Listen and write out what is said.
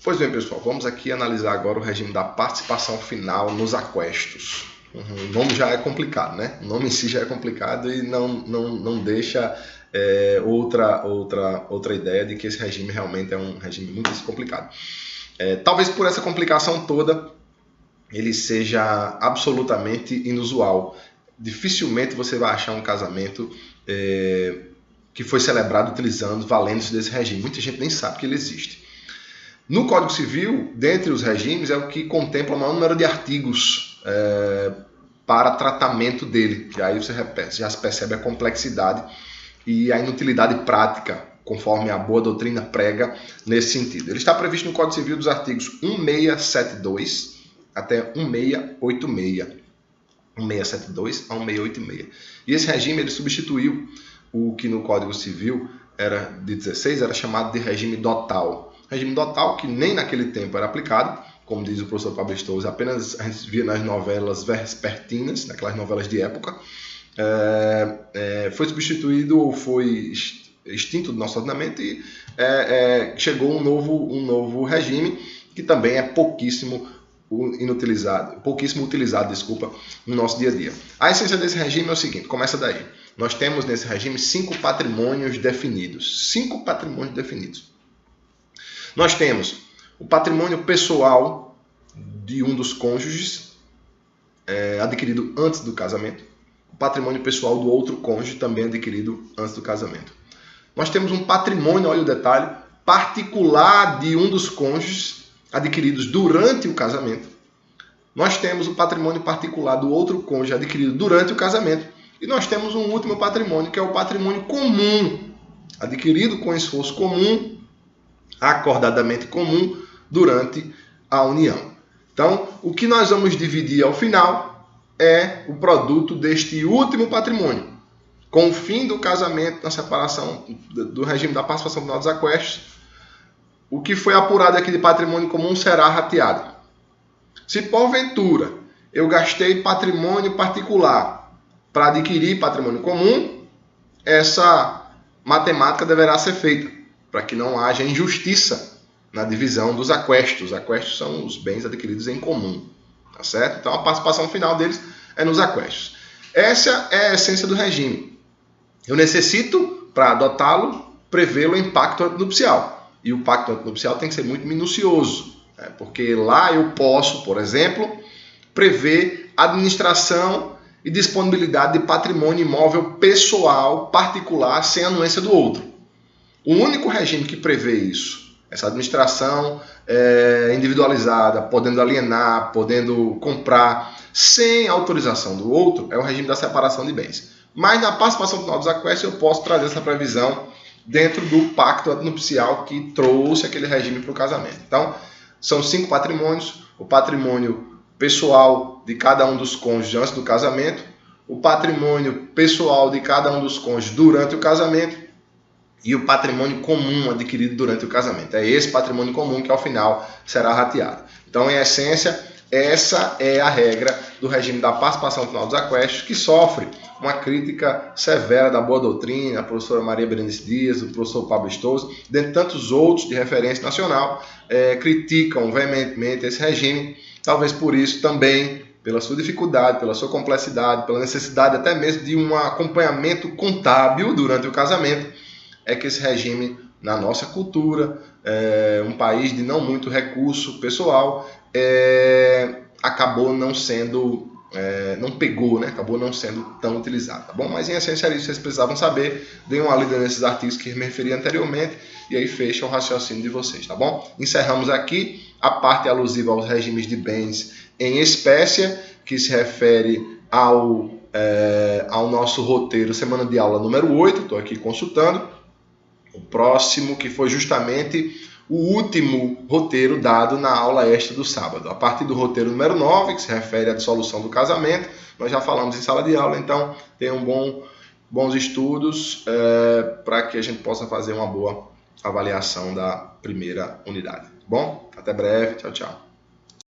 Pois bem, pessoal, vamos aqui analisar agora o regime da participação final nos aquestos. O nome já é complicado, né? O nome em si já é complicado e não deixa outra ideia de que esse regime realmente é um regime muito complicado. Talvez por essa complicação toda ele seja absolutamente inusual. Dificilmente você vai achar um casamento que foi celebrado utilizando, valendo-se desse regime. Muita gente nem sabe que ele existe. No Código Civil, dentre os regimes, é o que contempla o maior número de artigos para tratamento dele. E aí você já percebe a complexidade e a inutilidade prática, conforme a boa doutrina prega nesse sentido. Ele está previsto no Código Civil dos artigos 1672 até 1686. 1672 a 1686. E esse regime ele substituiu o que no Código Civil era de 16, era chamado de regime dotal. Regime dotal que nem naquele tempo era aplicado, como diz o professor Pablo Stolz, apenas a gente via nas novelas vespertinas, naquelas novelas de época. Foi substituído ou foi extinto do nosso ordenamento e chegou um novo regime que também é pouquíssimo utilizado no nosso dia a dia. A essência desse regime é o seguinte, começa daí. Nós temos nesse regime 5 patrimônios definidos. 5 patrimônios definidos. Nós temos o patrimônio pessoal de um dos cônjuges, adquirido antes do casamento. O patrimônio pessoal do outro cônjuge, também adquirido antes do casamento. Nós temos um patrimônio, olha o detalhe, particular de um dos cônjuges, adquiridos durante o casamento. Nós temos o patrimônio particular do outro cônjuge, adquirido durante o casamento. E nós temos um último patrimônio, que é o patrimônio comum, adquirido com esforço comum, acordadamente comum, durante a união. Então, o que nós vamos dividir ao final é o produto deste último patrimônio. Com o fim do casamento, na separação do regime da participação final dos aquestos, o que foi apurado aqui de patrimônio comum será rateado. Se porventura eu gastei patrimônio particular para adquirir patrimônio comum, essa matemática deverá ser feita, para que não haja injustiça na divisão dos aquestos. Os aquestos são os bens adquiridos em comum, tá certo? Então a participação final deles é nos aquestos. Essa é a essência do regime. Eu necessito, para adotá-lo, prevê-lo em pacto antenupcial. E o pacto antenupcial tem que ser muito minucioso, né? Porque lá eu posso, por exemplo, prever administração e disponibilidade de patrimônio imóvel pessoal particular sem anuência do outro. O único regime que prevê isso, essa administração individualizada, podendo alienar, podendo comprar, sem autorização do outro, é o regime da separação de bens. Mas na participação final dos aquestos eu posso trazer essa previsão dentro do pacto antenupcial que trouxe aquele regime para o casamento. Então, são 5 patrimônios: o patrimônio pessoal de cada um dos cônjuges antes do casamento, o patrimônio pessoal de cada um dos cônjuges durante o casamento, e o patrimônio comum adquirido durante o casamento. É esse patrimônio comum que ao final será rateado. Então, em essência, essa é a regra do regime da participação final dos aquestos, que sofre uma crítica severa da boa doutrina, a professora Maria Berenice Dias, o professor Pablo Stolz, dentre tantos outros de referência nacional, criticam veementemente esse regime, talvez por isso também, pela sua dificuldade, pela sua complexidade, pela necessidade até mesmo de um acompanhamento contábil durante o casamento, é que esse regime, na nossa cultura, um país de não muito recurso pessoal, acabou não sendo, não pegou, né? Acabou não sendo tão utilizado, tá bom? Mas em essência era isso, vocês precisavam saber, deem uma lida nesses artigos que me referi anteriormente, e aí fecha o raciocínio de vocês, tá bom? Encerramos aqui a parte alusiva aos regimes de bens em espécie, que se refere ao nosso roteiro, semana de aula número 8, estou aqui consultando. O próximo, que foi justamente o último roteiro dado na aula extra do sábado. A partir do roteiro número 9, que se refere à dissolução do casamento, nós já falamos em sala de aula, então tenham bons estudos para que a gente possa fazer uma boa avaliação da primeira unidade. Bom, até breve, tchau, tchau.